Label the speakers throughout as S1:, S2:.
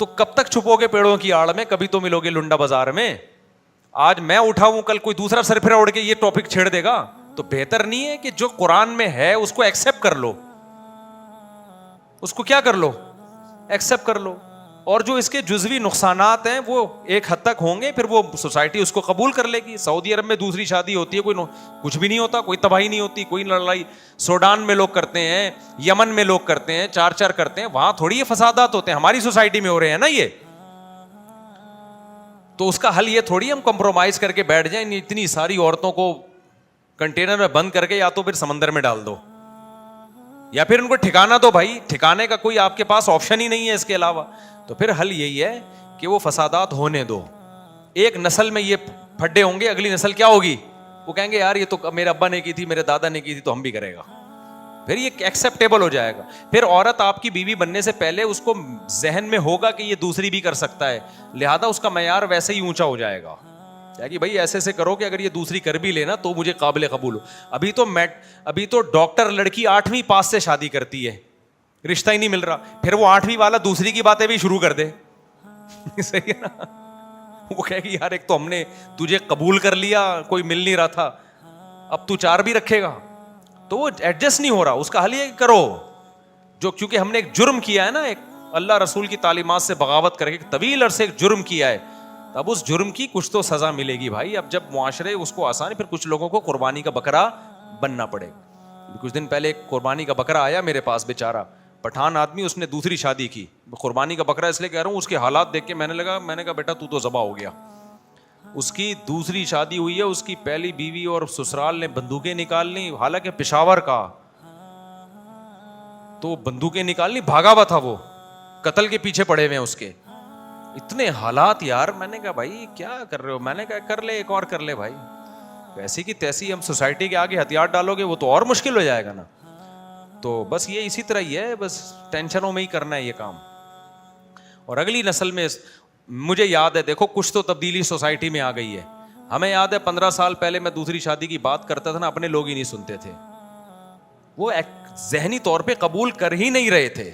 S1: تو کب تک چھپو گے پیڑوں کی آڑ میں, کبھی تو ملو گے لنڈا بازار میں. آج میں اٹھاؤں, کل کوئی دوسرا سرفرا اڑ کے یہ ٹاپک چھیڑ دے گا, تو بہتر نہیں ہے کہ جو قرآن میں ہے اس کو ایکسپٹ کر لو, اس کو کیا کر لو, ایکسپٹ کر لو. اور جو اس کے جزوی نقصانات ہیں وہ ایک حد تک ہوں گے, پھر وہ سوسائٹی اس کو قبول کر لے گی. سعودی عرب میں دوسری شادی ہوتی ہے, کوئی کچھ بھی نہیں ہوتا, کوئی تباہی نہیں ہوتی, کوئی لڑائی. سوڈان میں لوگ کرتے ہیں, یمن میں لوگ کرتے ہیں, 4 کرتے ہیں, وہاں تھوڑی یہ فسادات ہوتے ہیں, ہماری سوسائٹی میں ہو رہے ہیں نا یہ. تو اس کا حل یہ تھوڑی ہم کمپرومائز کر کے بیٹھ جائیں, اتنی ساری عورتوں کو کنٹینر میں بند کر کے یا تو پھر سمندر میں ڈال دو, یا پھر ان کو ٹھکانا دو. بھائی ٹھکانے کا کوئی آپ کے پاس آپشن ہی نہیں ہے اس کے علاوہ. تو پھر حل یہی ہے کہ وہ فسادات ہونے دو. ایک نسل میں یہ پھڈے ہوں گے, اگلی نسل کیا ہوگی, وہ کہیں گے یار یہ تو میرے ابا نے کی تھی, میرے دادا نے کی تھی, تو ہم بھی کرے گا. پھر یہ ایکسیپٹیبل ہو جائے گا. پھر عورت آپ کی بیوی بننے سے پہلے اس کو ذہن میں ہوگا کہ یہ دوسری بھی کر سکتا ہے, لہذا اس کا معیار ویسے ہی اونچا ہو جائے گا کہ بھائی ایسے سے کرو کہ اگر یہ دوسری کر بھی لینا تو مجھے قابل قبول ہو. ابھی تو ڈاکٹر لڑکی 8ویں پاس سے شادی کرتی ہے, رشتہ ہی نہیں مل رہا, پھر وہ 8ویں والا دوسری کی باتیں بھی شروع کر دے. صحیح ہے نا, وہ کہے گی یار ایک تو ہم نے تجھے قبول کر لیا, کوئی مل نہیں رہا تھا, اب تو 4 بھی رکھے گا. تو وہ ایڈجسٹ نہیں ہو رہا. اس کا حل یہ کرو جو, کیونکہ ہم نے ایک جرم کیا ہے نا, ایک اللہ رسول کی تعلیمات سے بغاوت کر کے طویل عرصے ایک جرم کیا ہے, اب اس جرم کی کچھ تو سزا ملے گی بھائی. اب جب معاشرے اس کو آسان, پھر کچھ لوگوں کو قربانی کا بکرا بننا پڑے. کچھ دن پہلے ایک قربانی کا بکرا آیا میرے پاس, بیچارہ پٹھان آدمی, اس نے دوسری شادی کی. قربانی کا بکرا اس لیے کہہ رہا ہوں, اس کے حالات دیکھ کے میں نے کہا بیٹا تو ذبح ہو گیا. اس کی دوسری شادی ہوئی ہے, اس کی پہلی بیوی اور سسرال نے بندوقیں نکال لی, حالانکہ پشاور کا, تو بندوقیں نکال لی, بھاگا ہوا تھا, وہ قتل کے پیچھے پڑے ہوئے ہیں اس کے. اتنے حالات یار. میں نے کہا بھائی کیا کر رہے ہو, میں نے کہا کر لے, ایک اور کر لے بھائی. ویسی کی تیسی ہم سوسائٹی کے آگے ہتھیار ڈالو گے وہ تو اور مشکل ہو جائے گا نا. تو بس یہ اسی طرح ہی ہے, بس ٹینشنوں میں ہی کرنا ہے یہ کام. اور اگلی نسل میں مجھے یاد ہے, دیکھو کچھ تو تبدیلی سوسائٹی میں آ گئی ہے. ہمیں یاد ہے 15 سال پہلے میں دوسری شادی کی بات کرتا تھا نا, اپنے لوگ ہی نہیں سنتے تھے, وہ ذہنی طور پہ قبول کر ہی نہیں رہے تھے.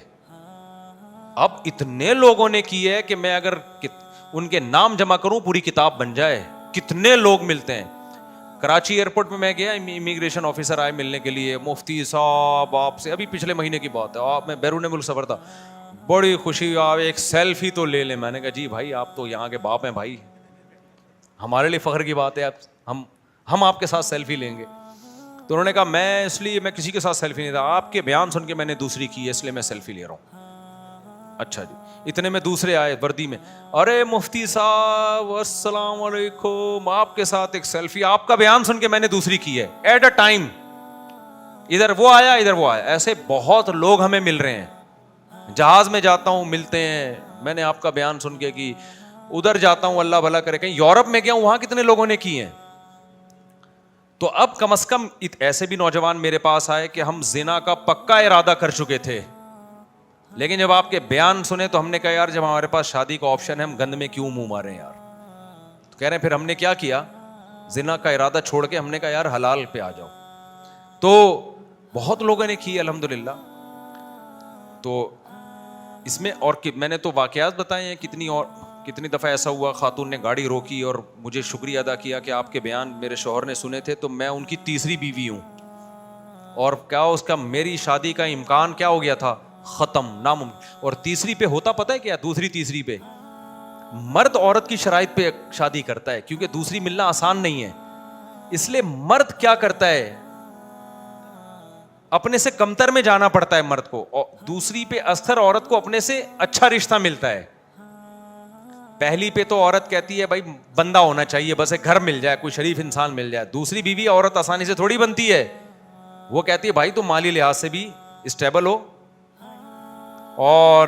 S1: اب اتنے لوگوں نے کی ہے کہ میں اگر ان کے نام جمع کروں پوری کتاب بن جائے. کتنے لوگ ملتے ہیں. کراچی ایئرپورٹ میں میں گیا, امیگریشن آفیسر آئے ملنے کے لیے, مفتی صاحب آپ سے, ابھی پچھلے مہینے کی بات ہے, آپ میں بیرون ملک سفر تھا, بڑی خوشی, آپ ایک سیلفی تو لے لیں. میں نے کہا جی بھائی آپ تو یہاں کے باپ ہیں بھائی, ہمارے لیے فخر کی بات ہے, ہم آپ کے ساتھ سیلفی لیں گے. تو انہوں نے کہا میں اس لیے میں کسی کے ساتھ سیلفی نہیں تھا, آپ کے بیان سن کے میں نے دوسری کی ہے اس لیے میں سیلفی لے رہا ہوں. اچھا جی. اتنے میں دوسرے آئے وردی میں, ارے مفتی صاحب السلام علیکم, آپ کے ساتھ ایک سیلفی, آپ کا بیان سن کے میں نے دوسری کی ہے ایٹ اے ٹائم. ادھر وہ آیا ادھر وہ آیا, ایسے بہت لوگ ہمیں مل رہے ہیں. جہاز میں جاتا ہوں ملتے ہیں, میں نے آپ کا بیان سن کے کی. ادھر جاتا ہوں اللہ بھلا کرے, کہیں یورپ میں گیا ہوں وہاں کتنے لوگوں نے کی ہیں. تو اب کم از کم ایسے بھی نوجوان میرے پاس آئے کہ ہم زنا کا پکا ارادہ کر چکے تھے, لیکن جب آپ کے بیان سنے تو ہم نے کہا یار جب ہمارے پاس شادی کا آپشن ہے ہم گند میں کیوں منہ مارے یار. تو کہہ رہے ہیں پھر ہم نے کیا کیا, زنا کا ارادہ چھوڑ کے ہم نے کہا یار حلال پہ آ جاؤ. تو بہت لوگوں نے کی الحمدللہ. تو اس میں اور میں نے تو واقعات بتائے ہیں, کتنی دفعہ ایسا ہوا خاتون نے گاڑی روکی اور مجھے شکریہ ادا کیا کہ آپ کے بیان میرے شوہر نے سنے تھے, تو میں ان کی تیسری بیوی ہوں, اور کیا اس کا میری شادی کا امکان کیا ہو گیا تھا, ختم, ناممکن. اور تیسری پہ ہوتا پتہ ہے کیا, دوسری تیسری پہ مرد عورت کی شرائط پہ شادی کرتا ہے, کیونکہ دوسری ملنا آسان نہیں ہے. اس لیے مرد کیا کرتا ہے, اپنے سے کمتر میں جانا پڑتا ہے مرد کو, اور دوسری پہ اکثر عورت کو اپنے سے اچھا رشتہ ملتا ہے. پہلی پہ تو عورت کہتی ہے بھائی بندہ ہونا چاہیے, بس ایک گھر مل جائے, کوئی شریف انسان مل جائے. دوسری بیوی عورت آسانی سے تھوڑی بنتی ہے, وہ کہتی ہے بھائی تم مالی لحاظ سے بھی اسٹیبل ہو, اور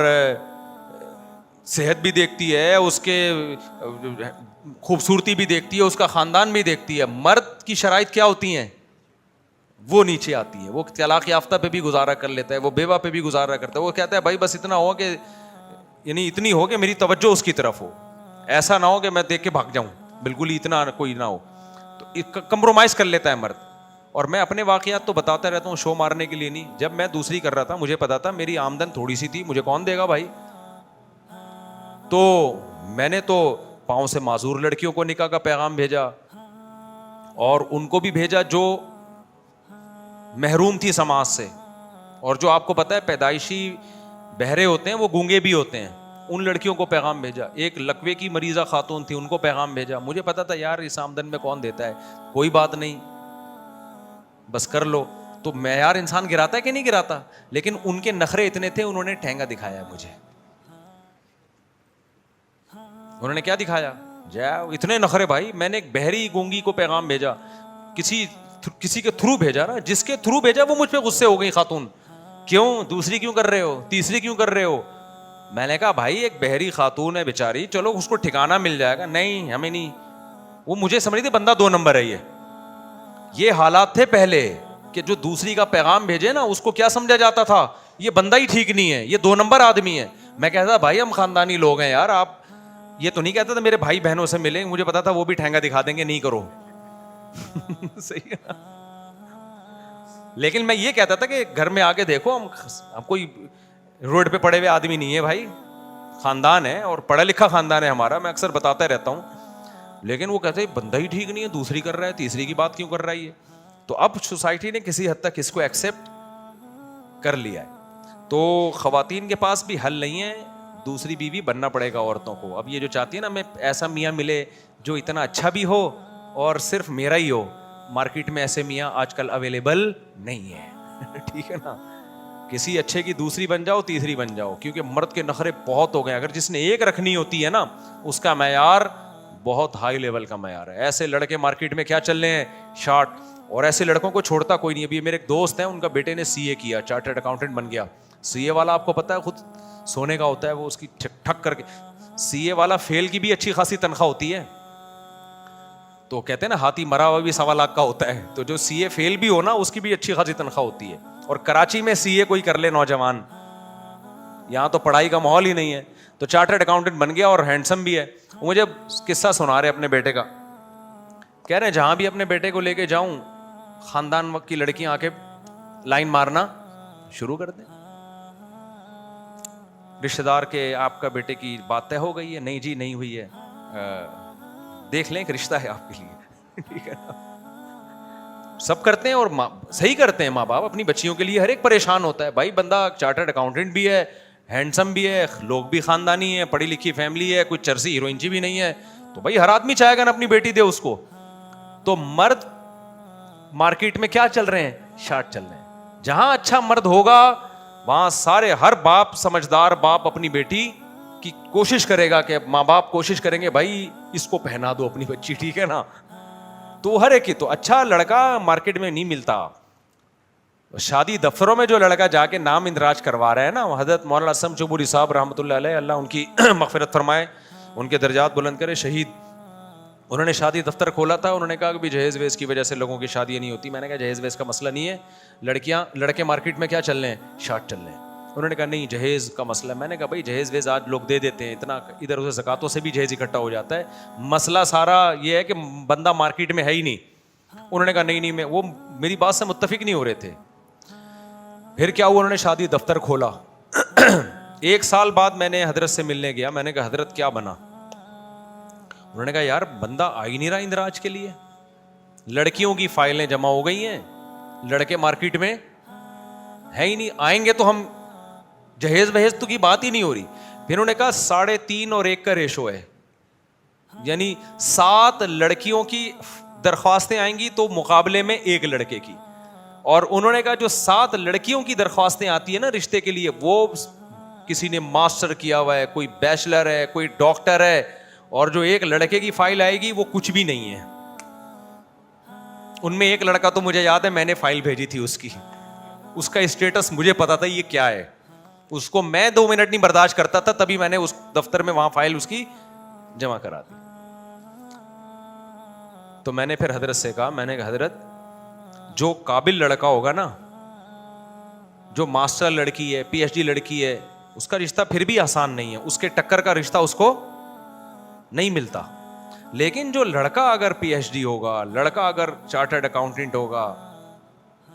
S1: صحت بھی دیکھتی ہے, اس کے خوبصورتی بھی دیکھتی ہے, اس کا خاندان بھی دیکھتی ہے. مرد کی شرائط کیا ہوتی ہیں, وہ نیچے آتی ہے. وہ طلاق یافتہ پہ بھی گزارا کر لیتا ہے, وہ بیوہ پہ بھی گزارا کرتا ہے. وہ کہتا ہے بھائی بس اتنا ہو کہ یعنی اتنی ہو کہ میری توجہ اس کی طرف ہو, ایسا نہ ہو کہ میں دیکھ کے بھاگ جاؤں, بالکل ہی اتنا کوئی نہ ہو. تو کمپرومائز کر لیتا ہے مرد. اور میں اپنے واقعات تو بتاتا رہتا ہوں شو مارنے کے لیے نہیں. جب میں دوسری کر رہا تھا مجھے پتا تھا میری آمدن تھوڑی سی تھی, مجھے کون دے گا بھائی, تو میں نے تو پاؤں سے معذور لڑکیوں کو نکاح کا پیغام بھیجا اور ان کو بھی بھیجا جو محروم تھی سماج سے, اور جو آپ کو پتا ہے پیدائشی بہرے ہوتے ہیں وہ گونگے بھی ہوتے ہیں, ان لڑکیوں کو پیغام بھیجا. ایک لقوے کی مریضہ خاتون تھی, ان کو پیغام بھیجا. مجھے پتا تھا یار اس آمدن میں کون دیتا ہے, کوئی بات نہیں بس کر لو. تو معیار انسان گراتا ہے کہ نہیں گراتا, لیکن ان کے نخرے اتنے تھے, انہوں نے ٹھینگا دکھایا مجھے. انہوں نے کیا دکھایا, اتنے نخرے بھائی. میں نے ایک بہری گونگی کو پیغام بھیجا, کسی کے تھرو بھیجا نا, جس کے تھرو بھیجا وہ مجھ پہ غصے ہو گئی خاتون, کیوں دوسری کیوں کر رہے ہو, تیسری کیوں کر رہے ہو. میں نے کہا بھائی ایک بہری خاتون ہے بیچاری, چلو اس کو ٹھکانہ مل جائے گا. نہیں ہمیں نہیں. وہ مجھے سمجھ رہی تھی بندہ 2 نمبر ہے. یہ حالات تھے پہلے کہ جو دوسری کا پیغام بھیجے نا اس کو کیا سمجھا جاتا تھا, یہ بندہ ہی ٹھیک نہیں ہے, یہ 2 نمبر آدمی ہے. میں کہتا بھائی ہم خاندانی لوگ ہیں یار, آپ یہ تو نہیں کہتا تھا میرے بھائی بہنوں سے ملیں, مجھے پتا تھا وہ بھی ٹھینگا دکھا دیں گے, نہیں کرو. صحیح ہے. لیکن میں یہ کہتا تھا کہ گھر میں آ کے دیکھو, ہم کوئی روڈ پہ پڑے ہوئے آدمی نہیں ہے بھائی, خاندان ہے اور پڑھا لکھا خاندان ہے ہمارا. میں اکثر بتاتا رہتا ہوں. لیکن وہ کہتے ہیں بندہ ہی ٹھیک نہیں ہے, دوسری کر رہا ہے, تیسری کی بات کیوں کر رہا ہے یہ. تو اب سوسائٹی نے کسی حد تک اس کو ایکسیپٹ کر لیا ہے. تو خواتین کے پاس بھی حل نہیں ہے, دوسری بیوی بننا پڑے گا عورتوں کو. اب یہ جو چاہتی ہے نا میں ایسا میاں ملے جو اتنا اچھا بھی ہو اور صرف میرا ہی ہو, مارکیٹ میں ایسے میاں آج کل اویلیبل نہیں ہے. ٹھیک ہے نا, کسی اچھے کی دوسری بن جاؤ, تیسری بن جاؤ, کیونکہ مرد کے نخرے بہت ہو گئے. اگر جس نے ایک رکھنی ہوتی ہے نا اس کا معیار بہت ہائی لیول کا معیار ہے. ایسے لڑکے مارکیٹ میں کیا چل رہے ہیں, شارٹ, اور ایسے لڑکوں کو چھوڑتا کوئی نہیں. ابھی میرے ایک دوست ہیں, ان کا بیٹے نے CA کیا, چارٹرڈ اکاؤنٹنٹ بن گیا. CA والا آپ کو پتا ہے خود سونے کا ہوتا ہے, وہ اس کی ٹھک کر کے. CA والا فیل کی بھی اچھی خاصی تنخواہ ہوتی ہے. تو کہتے ہیں نا ہاتھی مرا ہوا بھی 1.25 لاکھ کا ہوتا ہے, تو جو CA فیل بھی ہو نا اس کی بھی اچھی خاصی تنخواہ ہوتی ہے. اور کراچی میں CA کوئی کر لے نوجوان, یہاں تو پڑھائی کا ماحول ہی نہیں ہے. تو چارٹرڈ اکاؤنٹنٹ بن گیا اور ہینڈسم بھی ہے. مجھے قصہ سنا رہے اپنے بیٹے کا, کہہ رہے ہیں جہاں بھی اپنے بیٹے کو لے کے جاؤں خاندان کی لڑکیاں آ کے لائن مارنا شروع کر دیں. رشتہ دار کے آپ کا بیٹے کی بات طے ہو گئی ہے, نہیں جی نہیں ہوئی ہے, دیکھ لیں ایک رشتہ ہے آپ کے لیے. ٹھیک ہے نا, سب کرتے ہیں اور صحیح کرتے ہیں. ماں باپ اپنی بچیوں کے لیے ہر ایک پریشان ہوتا ہے. بھائی بندہ چارٹرڈ اکاؤنٹنٹ بھی ہے, ہینڈسم بھی ہے, لوگ بھی خاندانی ہے, پڑھی لکھی فیملی ہے, کوئی چرسی ہیروئنچی بھی نہیں ہے, تو بھائی ہر آدمی چاہے گا نا اپنی بیٹی دے اس کو. تو مرد مارکیٹ میں کیا چل رہے ہیں, شارٹ چل رہے ہیں. جہاں اچھا مرد ہوگا وہاں سارے ہر باپ, سمجھدار باپ اپنی بیٹی کی کوشش کرے گا کہ ماں باپ کوشش کریں گے بھائی اس کو پہنا دو اپنی بچی. ٹھیک ہے نا, تو ہر ایک کی. تو اچھا لڑکا مارکیٹ میں نہیں ملتا. شادی دفتروں میں جو لڑکا جا کے نام اندراج کروا رہا ہے نا, حضرت مولانا اسلم چوبوری صاحب رحمۃ اللہ علیہ, اللہ ان کی مغفرت فرمائے, ان کے درجات بلند کرے, شہید. انہوں نے شادی دفتر کھولا تھا. انہوں نے کہا کہ جہیز ویز کی وجہ سے لوگوں کی شادیاں نہیں ہوتی. میں نے کہا جہیز ویز کا مسئلہ نہیں ہے, لڑکے مارکیٹ میں کیا چل رہے ہیں, شارٹ چل رہے ہیں. انہوں نے کہا نہیں جہیز کا مسئلہ. میں نے کہا بھائی جہیز ویز آج لوگ دے دیتے ہیں, اتنا ادھر ادھر زکاتوں سے بھی جہیز اکٹھا ہو جاتا ہے. مسئلہ سارا یہ ہے کہ بندہ مارکیٹ میں ہے ہی نہیں. انہوں نے کہا نہیں میں, وہ میری بات سے متفق نہیں ہو رہے تھے. پھر کیا ہوا, انہوں نے شادی دفتر کھولا. 1 سال بعد میں نے حضرت سے ملنے گیا. میں نے کہا حضرت کیا بنا؟ انہوں نے کہا یار بندہ آ ہی نہیں رہا اندراج کے لیے, لڑکیوں کی فائلیں جمع ہو گئی ہیں, لڑکے مارکیٹ میں ہے ہی نہیں. آئیں گے تو ہم جہیز وہیز تو کی بات ہی نہیں ہو رہی. پھر انہوں نے کہا 3.5 اور 1 کا ریشو ہے, یعنی 7 لڑکیوں کی درخواستیں آئیں گی تو مقابلے میں 1 لڑکے کی. اور انہوں نے کہا جو 7 لڑکیوں کی درخواستیں آتی ہیں نا رشتے کے لیے, وہ کسی نے ماسٹر کیا ہوا ہے, کوئی بیچلر ہے, کوئی ڈاکٹر ہے, اور جو 1 لڑکے کی فائل آئے گی وہ کچھ بھی نہیں ہے. ان میں 1 لڑکا تو مجھے یاد ہے میں نے فائل بھیجی تھی اس کی, اس کا اسٹیٹس مجھے پتا تھا یہ کیا ہے. اس کو میں 2 منٹ نہیں برداشت کرتا تھا, تبھی میں نے اس دفتر میں وہاں فائل اس کی جمع کرا دی. تو میں نے پھر حضرت سے کہا, میں نے کہا حضرت جو قابل لڑکا ہوگا نا, جو ماسٹر لڑکی ہے, PhD لڑکی ہے, اس کا رشتہ پھر بھی آسان نہیں ہے, اس کے ٹکر کا رشتہ اس کو نہیں ملتا. لیکن جو لڑکا اگر PhD ہوگا, لڑکا اگر چارٹرڈ اکاؤنٹنٹ ہوگا,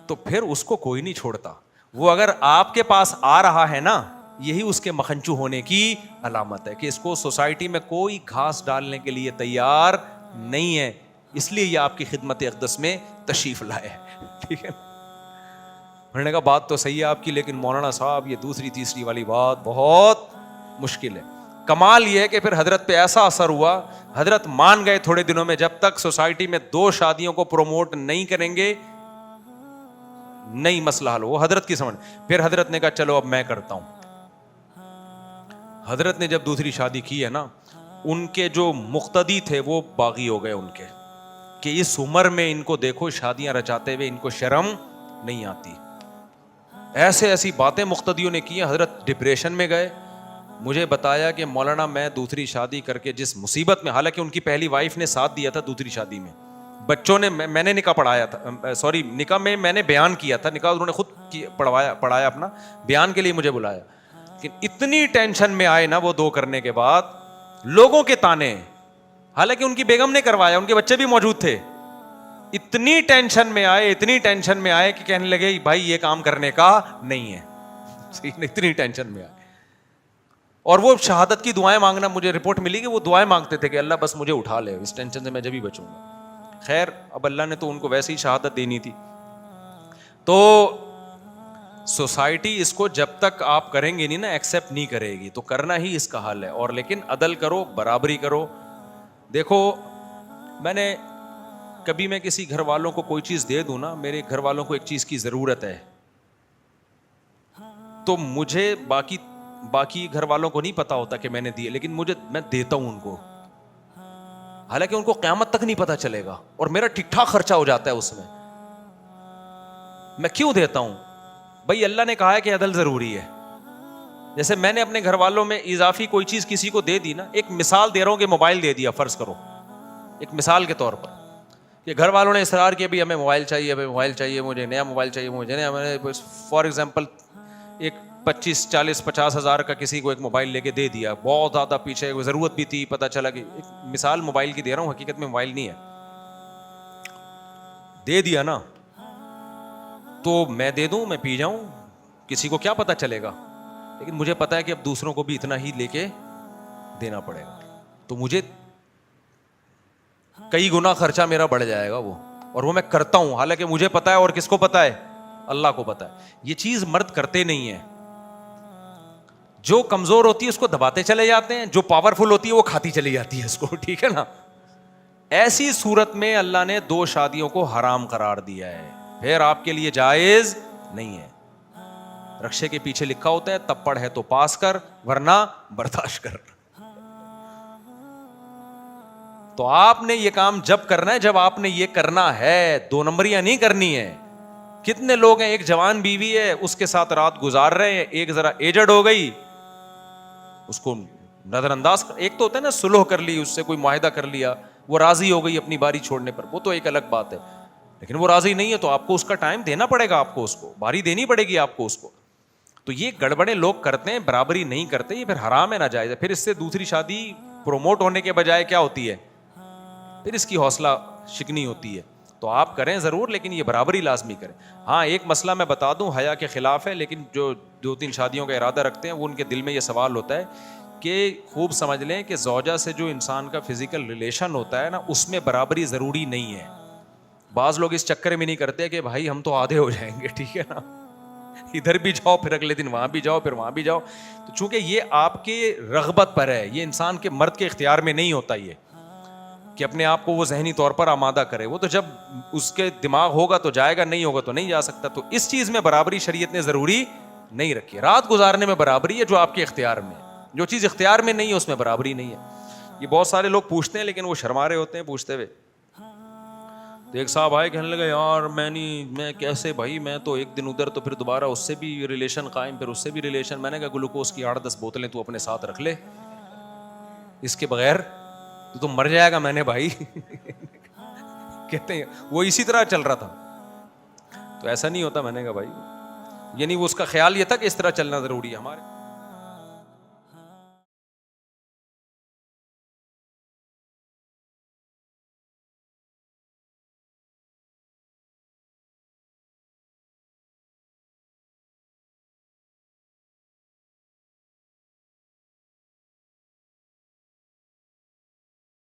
S1: تو پھر اس کو کوئی نہیں چھوڑتا. وہ اگر آپ کے پاس آ رہا ہے نا یہی اس کے مکھنچو ہونے کی علامت ہے کہ اس کو سوسائٹی میں کوئی گھاس ڈالنے کے لیے تیار نہیں ہے, اس لیے یہ آپ کی خدمت اقدس میں تشریف لائے ہے. ٹھیک ہے, انہوں نے کہا بات تو صحیح ہے آپ کی, لیکن مولانا صاحب یہ دوسری تیسری والی بات بہت مشکل ہے. کمال یہ ہے کہ پھر حضرت پہ ایسا اثر ہوا, حضرت مان گئے تھوڑے دنوں میں, جب تک سوسائٹی میں 2 شادیوں کو پروموٹ نہیں کریں گے نہیں مسئلہ حل ہو. وہ حضرت کی سمجھ. پھر حضرت نے کہا چلو اب میں کرتا ہوں. حضرت نے جب دوسری شادی کی ہے نا, ان کے جو مقتدی تھے وہ باغی ہو گئے ان کے, کہ اس عمر میں ان کو دیکھو شادیاں رچاتے ہوئے, ان کو شرم نہیں آتی. ایسے ایسی باتیں مقتدیوں نے کی, حضرت ڈپریشن میں گئے. مجھے بتایا کہ مولانا میں دوسری شادی کر کے جس مصیبت میں, حالانکہ ان کی پہلی وائف نے ساتھ دیا تھا دوسری شادی میں, بچوں نے, میں نے نکاح پڑھایا تھا, سوری نکاح میں نے بیان کیا تھا, نکاح انہوں نے خود پڑھایا اپنا, بیان کے لیے مجھے بلایا. لیکن اتنی ٹینشن میں آئے نا وہ 2 کرنے کے بعد, لوگوں کے تانے, حالانکہ ان کی بیگم نے کروایا, ان کے بچے بھی موجود تھے. اتنی ٹینشن میں آئے کہ کہنے لگے بھائی یہ کام کرنے کا نہیں ہے. اتنی ٹینشن میں آئے, اور وہ شہادت کی دعائیں مانگنا, مجھے رپورٹ ملی کہ وہ دعائیں مانگتے تھے کہ اللہ بس مجھے اٹھا لے, اس ٹینشن سے میں جب ہی بچوں گا. خیر اب اللہ نے تو ان کو ویسے ہی شہادت دینی تھی. تو سوسائٹی اس کو جب تک آپ کریں گے نہیں نا, ایکسیپٹ نہیں کرے گی, تو کرنا ہی اس کا حل ہے. اور لیکن عدل کرو, برابری کرو. دیکھو کبھی میں کسی گھر والوں کو کوئی چیز دے دوں نا, میرے گھر والوں کو ایک چیز کی ضرورت ہے, تو مجھے باقی گھر والوں کو نہیں پتا ہوتا کہ میں نے دیے, لیکن میں دیتا ہوں ان کو, حالانکہ ان کو قیامت تک نہیں پتا چلے گا, اور میرا ٹھیک ٹھاک خرچہ ہو جاتا ہے اس میں. میں کیوں دیتا ہوں بھائی؟ اللہ نے کہا ہے کہ عدل ضروری ہے. جیسے میں نے اپنے گھر والوں میں اضافی کوئی چیز کسی کو دے دی نا, ایک مثال دے رہا ہوں کہ موبائل دے دیا فرض کرو, ایک مثال کے طور پر, کہ گھر والوں نے اصرار کیا بھی ہمیں موبائل چاہیے, مجھے نیا موبائل چاہیے, فار ایگزامپل ایک 25-40-50 ہزار کا کسی کو ایک موبائل لے کے دے دیا, بہت زیادہ پیچھے ضرورت بھی تھی, پتہ چلا کہ ایک مثال موبائل کی دے رہا ہوں, حقیقت میں موبائل نہیں ہے, دے دیا نا, تو میں دے دوں, میں پی جاؤں, کسی کو کیا پتہ چلے گا. لیکن مجھے پتا ہے کہ اب دوسروں کو بھی اتنا ہی لے کے دینا پڑے گا, تو مجھے کئی گنا خرچہ میرا بڑھ جائے گا وہ, اور وہ میں کرتا ہوں, حالانکہ مجھے پتا ہے, اور کس کو پتا ہے؟ اللہ کو پتا ہے. یہ چیز مرد کرتے نہیں ہیں. جو کمزور ہوتی ہے اس کو دباتے چلے جاتے ہیں, جو پاورفل ہوتی ہے وہ کھاتی چلی جاتی ہے اس کو. ٹھیک ہے نا؟ ایسی صورت میں اللہ نے 2 شادیوں کو حرام قرار دیا ہے, پھر آپ کے لیے جائز نہیں ہے. رکشے کے پیچھے لکھا ہوتا ہے تپڑ ہے تو پاس کر, ورنہ برداشت کر. تو آپ نے یہ کام جب کرنا ہے جب آپ نے یہ کرنا ہے, 2 نمبریاں نہیں کرنی ہے. کتنے لوگ ہیں, ایک جوان بیوی ہے, اس کے ساتھ رات گزار رہے ہیں, ایک ذرا ایجڈ ہو گئی, اس کو نظر انداز ایک تو ہوتا ہے نا سلوح کر لی, اس سے کوئی معاہدہ کر لیا, وہ راضی ہو گئی اپنی باری چھوڑنے پر, وہ تو ایک الگ بات ہے. لیکن وہ راضی نہیں ہے تو آپ کو اس کا ٹائم دینا پڑے گا, آپ کو اس کو باری دینی پڑے گی آپ کو اس کو. تو یہ گڑبڑے لوگ کرتے ہیں, برابری نہیں کرتے, یہ پھر حرام ہے, ناجائز ہے. پھر اس سے دوسری شادی پروموٹ ہونے کے بجائے کیا ہوتی ہے, پھر اس کی حوصلہ شکنی ہوتی ہے. تو آپ کریں ضرور, لیکن یہ برابری لازمی کریں. ہاں ایک مسئلہ میں بتا دوں, حیا کے خلاف ہے, لیکن جو 2-3 شادیوں کا ارادہ رکھتے ہیں وہ ان کے دل میں یہ سوال ہوتا ہے کہ خوب سمجھ لیں کہ زوجہ سے جو انسان کا فزیکل ریلیشن ہوتا ہے نا, اس میں برابری ضروری نہیں ہے. بعض لوگ اس چکر میں نہیں کرتے کہ بھائی ہم تو آدھے ہو جائیں گے, ٹھیک ہے نا, ادھر بھی جاؤ پھر اگلے دن وہاں بھی جاؤ پھر وہاں بھی جاؤ. تو چونکہ یہ آپ کے رغبت پر ہے, یہ انسان کے مرد کے اختیار میں نہیں ہوتا یہ کہ اپنے آپ کو وہ ذہنی طور پر آمادہ کرے. وہ تو جب اس کے دماغ ہوگا تو جائے گا, نہیں ہوگا تو نہیں جا سکتا. تو اس چیز میں برابری شریعت نے ضروری نہیں رکھی. رات گزارنے میں برابری ہے جو آپ کے اختیار میں ہے, جو چیز اختیار میں نہیں ہے اس میں برابری نہیں ہے. یہ بہت سارے لوگ پوچھتے ہیں لیکن وہ شرما رہے ہوتے ہیں پوچھتے ہوئے. تو ایک صاحب آئے کہنے لگا یار میں کیسے بھائی, میں تو ایک دن ادھر تو پھر دوبارہ اس سے بھی ریلیشن قائم, پھر اس سے بھی ریلیشن. میں نے کہا گلوکوز کی 8-10 بوتلیں تو اپنے ساتھ رکھ لے, اس کے بغیر تو مر جائے گا. میں نے بھائی کہتے ہیں وہ اسی طرح چل رہا تھا, تو ایسا نہیں ہوتا. میں نے کہا بھائی یعنی وہ اس کا خیال یہ تھا کہ اس طرح چلنا ضروری ہے ہمارے.